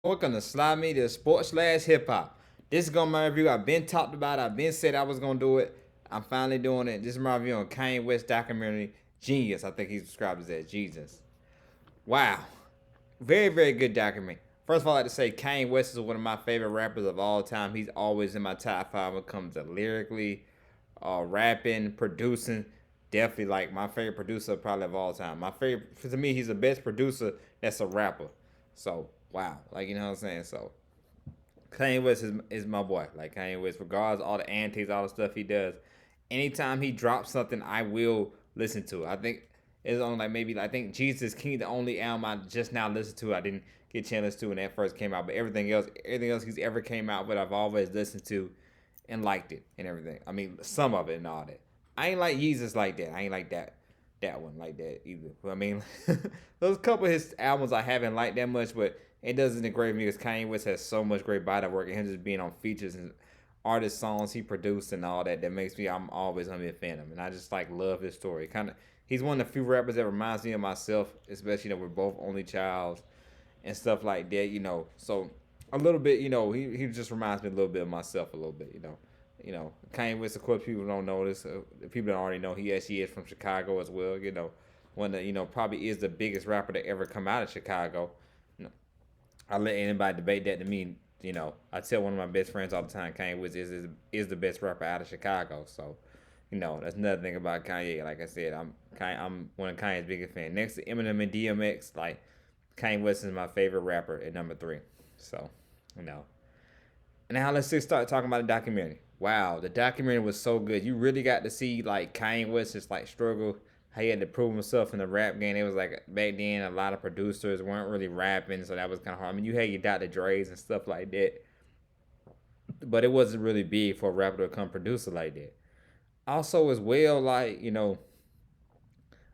Welcome to Slide Media Sports slash Hip Hop. This is gonna be my review. I've been talked about. I've been said I was gonna do it. I'm finally doing it. This is my review on Kanye West documentary Genius. I think he's described as that Jesus. Wow, very good documentary. First of all, I'd like to say Kanye West is one of my favorite rappers of all time. He's always in my top five when it comes to lyrically, rapping, producing. Definitely like my favorite producer probably of all time. My favorite to me, he's the best producer that's a rapper. So wow, like you know what I'm saying. So Kanye West is my boy. Like Kanye West, regardless of all the antics, all the stuff he does. Anytime he drops something, I will listen to it. I think it's on like maybe I think Jesus King, the only album I just now listened to. I didn't get a chance to listen to when that first came out, but everything else he's ever came out with, I've always listened to and liked it and everything. I mean, some of it and all that. I ain't like Jesus like that. I ain't like that one like that either. But I mean, those couple of his albums I haven't liked that much, but it doesn't degrade me because Kanye West has so much great body work and him just being on features and artist songs he produced and all that makes me I'm always gonna be a fan of him. And I just like love his story. Kinda he's one of the few rappers that reminds me of myself, especially we're both only childs and stuff like that, So a little bit, he just reminds me a little bit of myself a little bit. Kanye West, of course, people don't know this. People don't already know he actually is from Chicago as well. One that probably is the biggest rapper to ever come out of Chicago. You know, I let anybody debate that to me. I tell one of my best friends all the time, Kanye West is the best rapper out of Chicago. So, that's another thing about Kanye. Like I said, I'm one of Kanye's biggest fans. Next to Eminem and DMX, like Kanye West is my favorite rapper at number three. So, you know. Now let's just start talking about the documentary. Wow, the documentary was so good. You really got to see like Kanye West just like struggle. How he had to prove himself in the rap game. It was like back then a lot of producers weren't really rapping, so that was kind of hard. I mean, you had your Dr. Dre's and stuff like that, but it wasn't really big for a rapper to become producer like that. Also, as well, like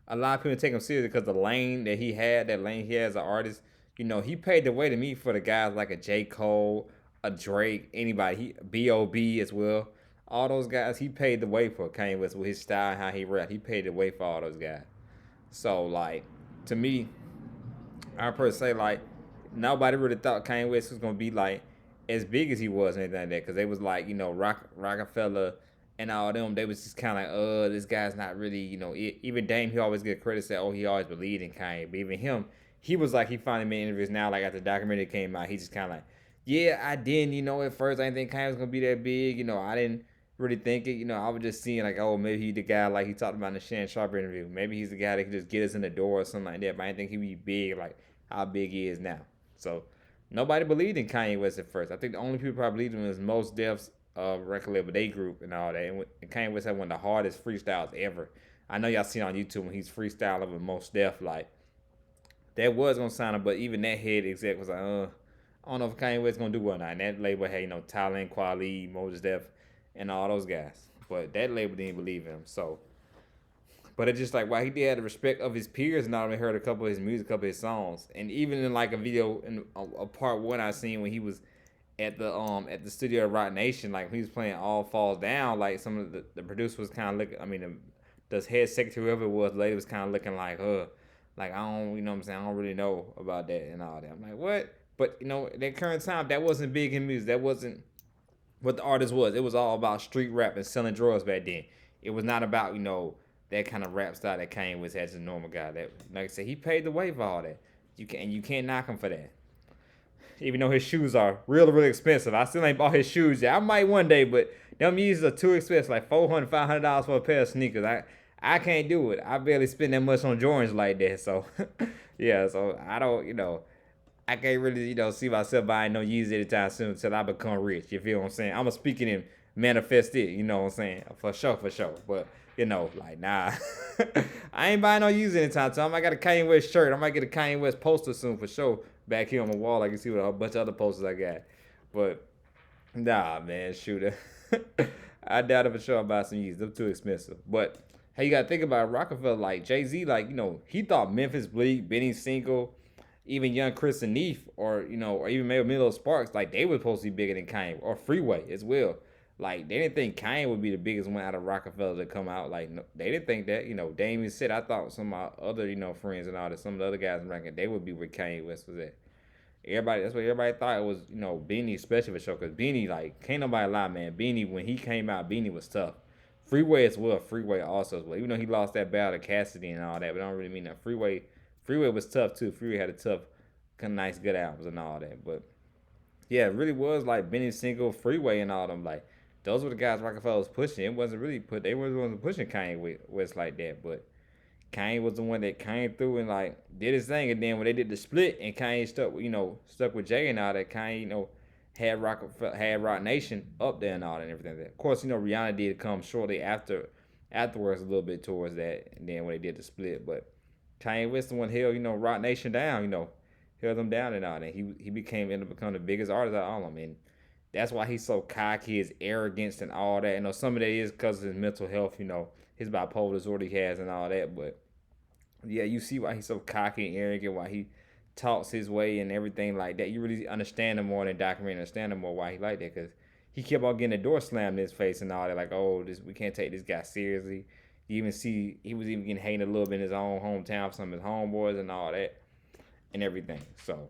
a lot of people take him seriously because the lane that he had, that lane he had as an artist, he paved the way to me for the guys like a J. Cole, a Drake, anybody. He B.O.B. as well. All those guys, he paved the way for Kanye West with his style and how he rap. He paved the way for all those guys. So, like, to me, I per se, like, nobody really thought Kanye West was going to be, like, as big as he was and anything like that because they was like, Rockefeller and all them, they was just kind of like, this guy's not really, even Dame, he always get credit, say, oh, he always believed in Kanye. But even him, he was like, he finally made interviews now, like after the documentary came out, he just kind of like, yeah, I didn't, at first I didn't think Kanye was going to be that big, I didn't really think it, I was just seeing like, oh, maybe he the guy like he talked about in the Shannon Sharp interview. Maybe he's the guy that could just get us in the door or something like that, but I didn't think he'd be big like how big he is now. So nobody believed in Kanye West at first. I think the only people probably believed in him was Most Def's record label, they group and all that. And Kanye West had one of the hardest freestyles ever. I know y'all seen on YouTube when he's freestyling with Most Def, like that was gonna sound him, but even that head exec was like, I don't know if Kanye West gonna do well now. And that label had, Talent, Kweli, Mos Def, and all those guys. But that label didn't believe him. So, but it's just like, wow, he did have the respect of his peers, and not only heard a couple of his music, a couple of his songs, and even in like a video in a part one I seen when he was at the studio of Rock Nation, like when he was playing All Falls Down, like some of the producer was kind of looking. I mean, the head secretary, whoever it was, the lady was kind of looking like I don't, what I'm saying, I don't really know about that and all that. I'm like, what? But at that current time, that wasn't big in music. That wasn't what the artist was. It was all about street rap and selling drugs back then. It was not about that kind of rap style that Kanye was as a normal guy. That, like I said, he paid the way for all that. You can't knock him for that. Even though his shoes are really expensive, I still ain't bought his shoes yet. I might one day, but them Yeezys are too expensive, like $400, $500 for a pair of sneakers. I can't do it. I barely spend that much on Jordans like that. So yeah, so I don't, I can't really, see myself buying no Yeezys anytime soon until I become rich. You feel what I'm saying? I'm speaking in manifest it, you know what I'm saying? For sure. But, like, nah. I ain't buying no Yeezys anytime soon. I might got a Kanye West shirt. I might get a Kanye West poster soon for sure. Back here on my wall, I can see what a bunch of other posters I got. But, nah, man, shoot. I doubt it for sure I'll buy some Yeezys. They're too expensive. But, hey, you got to think about it. Rockefeller, like, Jay-Z, like, he thought Memphis Bleak, Benny Single, even young Chris and Neef, or even maybe Milo Sparks, like they were supposed to be bigger than Kanye, or Freeway as well. Like they didn't think Kanye would be the biggest one out of Rockefeller to come out. Like no, they didn't think that. Damien said I thought some of my other friends and all that, some of the other guys in ranking, they would be where Kanye West was at. Everybody, that's what everybody thought it was. Beanie especially for sure, cause Beanie, like, can't nobody lie, man. Beanie, when he came out, Beanie was tough. Freeway as well. Freeway also as well. Even though he lost that battle to Cassidy and all that, but I don't really mean that. Freeway was tough too. Freeway had a tough, kind of nice, good albums and all that. But yeah, it really was like Benny Single, Freeway, and all them. Like those were the guys Rockefeller was pushing. It wasn't really put. They wasn't pushing Kanye West like that. But Kanye was the one that came through and like did his thing. And then when they did the split and Kanye stuck with Jay and all that, Kanye had Rock Nation up there and all that and everything. Of course, Rihanna did come shortly afterwards a little bit towards that. And then when they did the split, but Kanye West the one held Rock Nation down. Held them down and all that. He ended up becoming the biggest artist out of all of them. And that's why he's so cocky, his arrogance and all that. Some of that is because of his mental health, his bipolar disorder he has and all that. But yeah, you see why he's so cocky and arrogant, why he talks his way and everything like that. You really understand him more than documentary, understand him more why he like that, because he kept on getting the door slammed in his face and all that. Like, oh, we can't take this guy seriously. You even see he was even getting hated a little bit in his own hometown for some of his homeboys and all that and everything. So,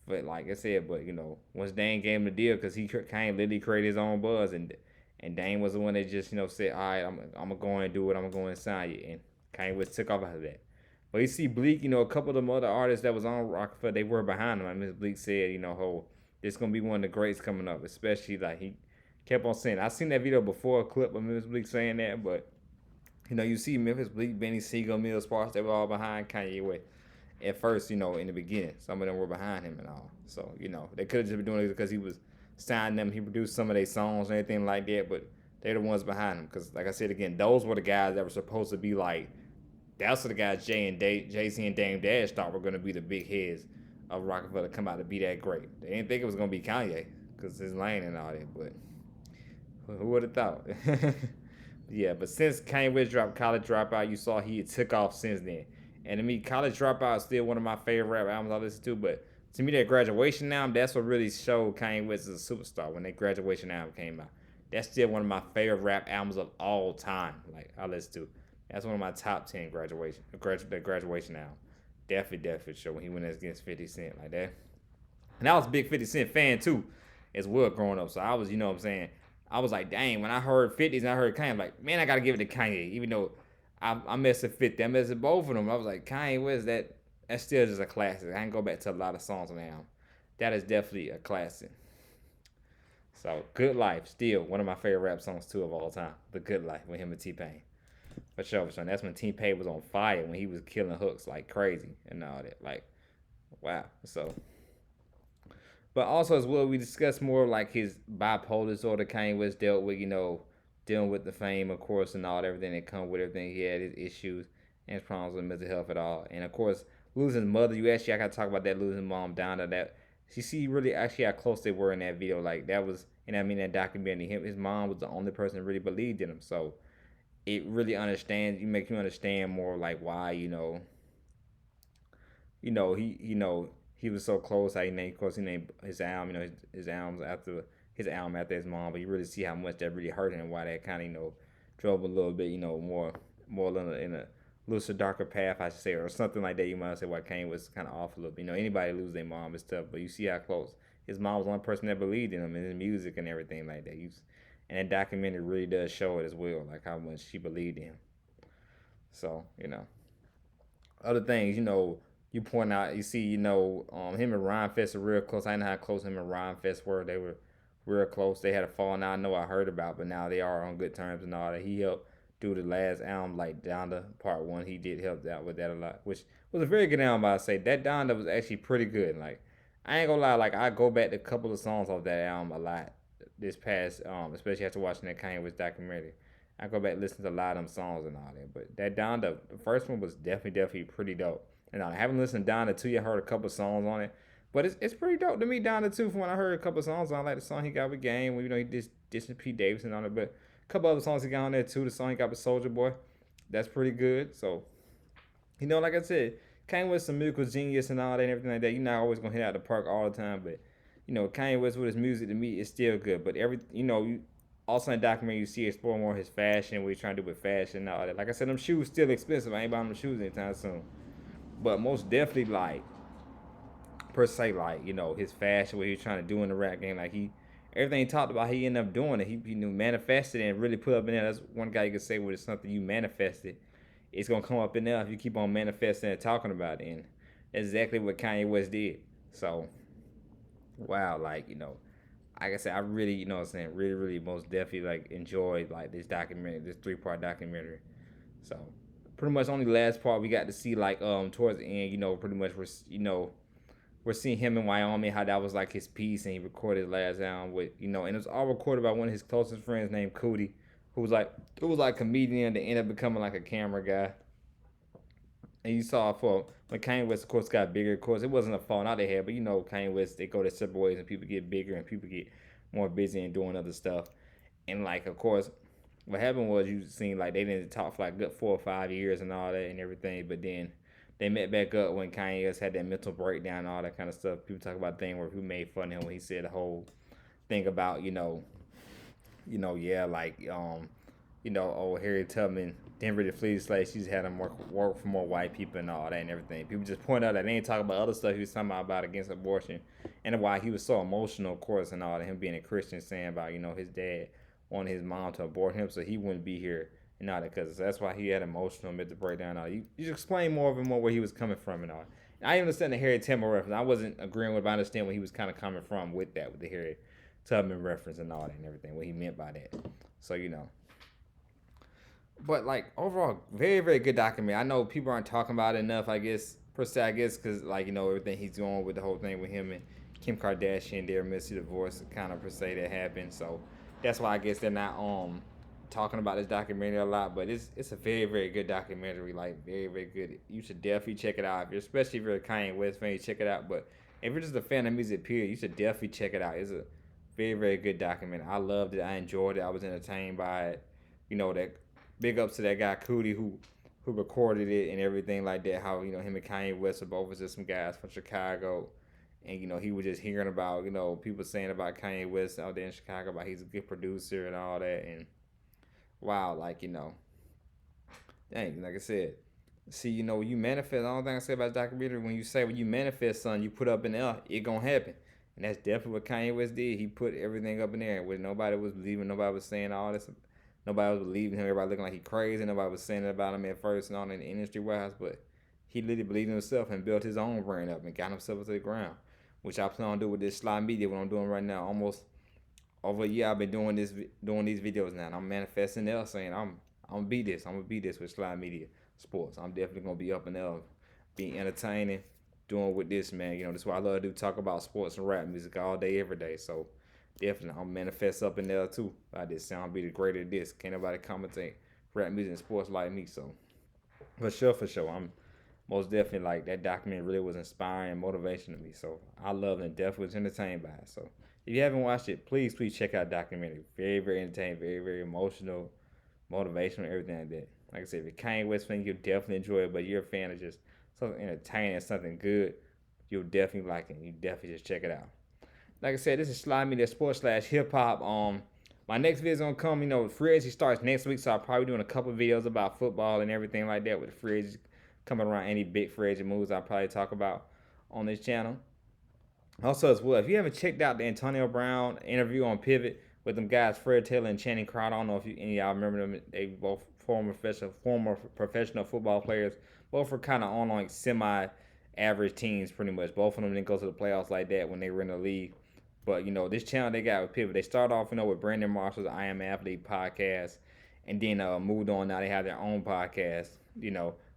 but like I said, once Dane gave him the deal, because he kind of literally created his own buzz, and Dane was the one that just said, all right, I'm gonna go and do it. I'm gonna go and sign you, and Kanye West took off out of that. But you see Bleak, a couple of them other artists that was on Rockefeller, they were behind him. Like Miss Bleak said, this gonna be one of the greats coming up, especially like he kept on saying. I seen that video before, a clip of Miss Bleak saying that, but you see Memphis Bleak, Benny Siegel, Mill Sparks, they were all behind Kanye West at first, in the beginning. Some of them were behind him and all. So, they could have just been doing it because he was signing them. He produced some of their songs and anything like that, but they're the ones behind him. Because, like I said again, those were the guys that were supposed to be like, that's the guys Jay-Z and Dame Dash thought were going to be the big heads of Rockefeller come out to be that great. They didn't think it was going to be Kanye because his lane and all that, but who would have thought? Yeah, but since Kanye West dropped College Dropout, you saw he took off since then. And to me, College Dropout is still one of my favorite rap albums I listen to. But to me, that Graduation album, that's what really showed Kanye West as a superstar when that Graduation album came out. That's still one of my favorite rap albums of all time. Like, I listen to. That's one of my top 10 the Graduation album. Definitely show when he went against 50 Cent like that. And I was a big 50 Cent fan too, as well, growing up. So I was, what I'm saying, I was like, dang, when I heard 50s and I heard Kanye, I'm like, man, I got to give it to Kanye. Even though I messed with 50, I messed with both of them. I was like, Kanye West, that's still just a classic. I can go back to a lot of songs on the album. That is definitely a classic. So, Good Life, still one of my favorite rap songs too of all time. The Good Life with him and T-Pain. For sure. That's when T-Pain was on fire, when he was killing hooks like crazy and all that. Like, wow. So, but also as well, we discussed more like his bipolar disorder Kanye West dealt with, dealing with the fame, of course, and all everything that come with everything. He had his issues and his problems with mental health at all. And of course, losing his mother, I gotta talk about that, losing mom down to that. You see really actually how close they were in that video. Like that was, that documentary, his mom was the only person that really believed in him. So it really makes you understand more like why, he was so close. How of course he named his album, his albums after his mom. But you really see how much that really hurt him and why that kind of drove a little bit more in a looser, darker path, I should say, or something like that. You might say why Kane was kind of off a little bit. Anybody lose their mom is tough, but you see how close his mom was the only person that believed in him and his music and everything like that. And that documentary really does show it as well, like how much she believed in him. So other things, you point out, you see, him and Ryan Fest are real close. I know how close him and Ryan Fest were. They were real close. They had a fall now. I know I heard about, but now they are on good terms and all that. He helped do the last album, like Donda Part 1. He did help out with that a lot, which was a very good album, I'd say. That Donda was actually pretty good. Like, I ain't gonna lie, like, I go back to a couple of songs off that album a lot this past, especially after watching that Kanye West documentary. I go back and listen to a lot of them songs and all that. But that Donda, the first one was definitely pretty dope. And I haven't listened to Donda 2 yet. I heard a couple of songs on it. But it's pretty dope to me, Donda 2, from when I heard a couple of songs on. I like the song he got with Game, he did Pete Davidson on it. But a couple other songs he got on there too. The song he got with Soulja Boy, that's pretty good. So, like I said, Kanye West some musical genius and all that and everything like that. You're not always gonna hit out the park all the time, but Kanye West with his music to me is still good. But you also in the documentary you see explore more his fashion, what he's trying to do with fashion and all that. Like I said, them shoes still expensive. I ain't buying them shoes anytime soon. But most definitely, like, per se, like, his fashion, what he was trying to do in the rap game. Like, everything he talked about, he ended up doing it. He manifested it and really put up in there. That's one guy you could say, when it's something you manifested, it's gonna come up in there if you keep on manifesting and talking about it. And that's exactly what Kanye West did. So, wow, like, like I said, I really, what I'm saying, really, really, most definitely, like, enjoyed, like, this documentary, this 3-part documentary. So, pretty much only last part we got to see, like, towards the end, pretty much we're seeing him in Wyoming, how that was like his piece, and he recorded his last album with, and it was all recorded by one of his closest friends named Cootie, who was like a comedian that ended up becoming like a camera guy. And you saw for when Kanye West, of course, got bigger. Of course, it wasn't a falling out they had, but Kanye West, they go their separate ways, and people get bigger, and people get more busy and doing other stuff. And like, of course, what happened was you seen like they didn't talk for like good 4 or 5 years and all that and everything, but then they met back up when Kanye West had that mental breakdown and all that kind of stuff. People talk about the thing where people made fun of him when he said the whole thing about yeah, like old Harriet Tubman didn't really flee the slaves. She just had him work for more white people and all that and everything. People just point out that they ain't talking about other stuff he was talking about against abortion and why he was so emotional, of course, and all that. Him being a Christian, saying about his dad wanted his mom to abort him so he wouldn't be here and all that, because that's why he had emotional mental breakdown and all. You just explain more of him, more where he was coming from and all. And I understand the Harriet Tubman reference. I wasn't agreeing with, but I understand where he was kind of coming from with that, with the Harriet Tubman reference and all that and everything, what he meant by that. So but like overall, very very good documentary. I know people aren't talking about it enough. I guess per se, I guess because like everything he's doing with the whole thing with him and Kim Kardashian, their messy divorce, kind of per se that happened. So that's why I guess they're not talking about this documentary a lot. But it's a very very good documentary. Like very very good. You should definitely check it out. Especially if you're a Kanye West fan, you check it out. But if you're just a fan of music period, you should definitely check it out. It's a very very good documentary. I loved it. I enjoyed it. I was entertained by it. That big ups to that guy Cootie who recorded it and everything like that. How him and Kanye West are both just some guys from Chicago, and he was just hearing about people saying about Kanye West out there in Chicago about he's a good producer and all that. And wow, like dang, like I said, see you manifest. The only thing I say about documentary, when you say when you manifest something, you put up in there, it gonna happen. And that's definitely what Kanye West did. He put everything up in there, where nobody was believing, nobody was saying all this. Nobody was believing him. Everybody looking like he crazy. Nobody was saying it about him at first and all in the industry wise, but he literally believed in himself and built his own brand up and got himself to the ground, which I plan on doing with this slide media. What I'm doing right now, almost over a year, I've been doing these videos now. And I'm manifesting there, saying I'm gonna be this. I'm gonna be this with slide media sports. I'm definitely gonna be up and up, being entertaining, doing with this, man. That's what I love to do. Talk about sports and rap music all day, every day. So definitely, I'm manifest up in there too. I just sound be the greater this. Can't nobody commentate rap music and sports like me. So for sure, I'm most definitely like that documentary really was inspiring and motivation to me. So I love it and definitely was entertained by it. So if you haven't watched it, please check out the documentary. Very very entertaining, very very emotional, motivational, everything like that. Like I said, if you're a Kanye West fan, you'll definitely enjoy it. But you're a fan of just something entertaining, something good, you'll definitely like it. You definitely just check it out. Like I said, this is Slime Media Sports / Hip Hop. My next video is gonna come. Free agency starts next week, so I'll probably be doing a couple of videos about football and everything like that with the free agency coming around. Any big free agent moves I'll probably talk about on this channel. Also, as well, if you haven't checked out the Antonio Brown interview on Pivot with them guys, Fred Taylor and Channing Crowder, I don't know if any of y'all remember them. They both former professional football players. Both were kind of on like semi-average teams, pretty much. Both of them didn't go to the playoffs like that when they were in the league. But this channel they got with Pivot, they start off with Brandon Marshall's I Am Athlete podcast, and then moved on. Now they have their own podcast,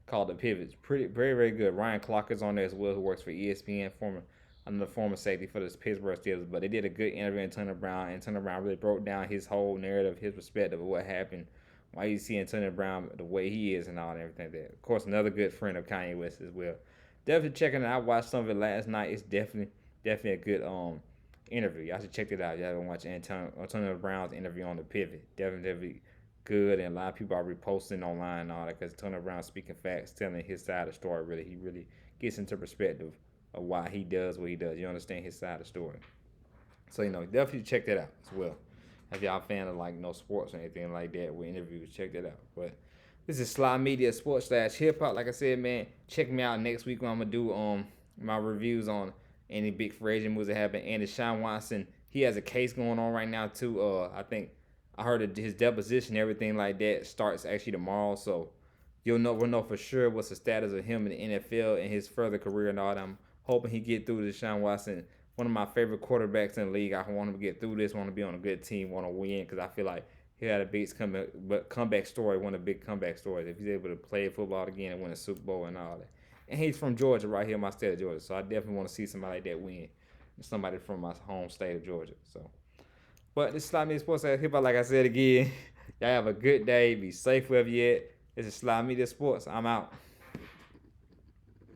called The Pivot. It's pretty very very good. Ryan Clark is on there as well, who works for ESPN, another former safety for the Pittsburgh Steelers. But they did a good interview with Antonio Brown. Antonio Brown really broke down his whole narrative, his perspective of what happened, why you see Antonio Brown the way he is, and all and everything. That, of course, another good friend of Kanye West as well. Definitely checking it out. I watched some of it last night. It's definitely a good interview. Y'all should check it out. Y'all haven't watched Antonio Brown's interview on The Pivot. Definitely good, and a lot of people are reposting online and all that because Antonio Brown speaking facts, telling his side of the story. He really gets into perspective of why he does what he does. You understand his side of the story. So definitely check that out as well. If y'all a fan of like no sports or anything like that with interviews, check that out. But this is Slime Media Sports / Hip Hop. Like I said, man, check me out next week when I'm gonna do my reviews on any big free agent moves that happen. And Deshaun Watson, he has a case going on right now too. I think I heard that his deposition, everything like that, starts actually tomorrow. So we'll know for sure what's the status of him in the NFL and his further career and all that. I'm hoping he get through Deshaun Watson, one of my favorite quarterbacks in the league. I want him to get through this, want to be on a good team, want to win, because I feel like he had a big comeback story, one of the big comeback stories. If he's able to play football again and win a Super Bowl and all that. And he's from Georgia, right here, my state of Georgia. So I definitely want to see somebody like that win. Somebody from my home state of Georgia. So, but this is Slide Media Sports Hip Hop. Like I said again, y'all have a good day. Be safe wherever you at. This is Slide Media Sports. I'm out.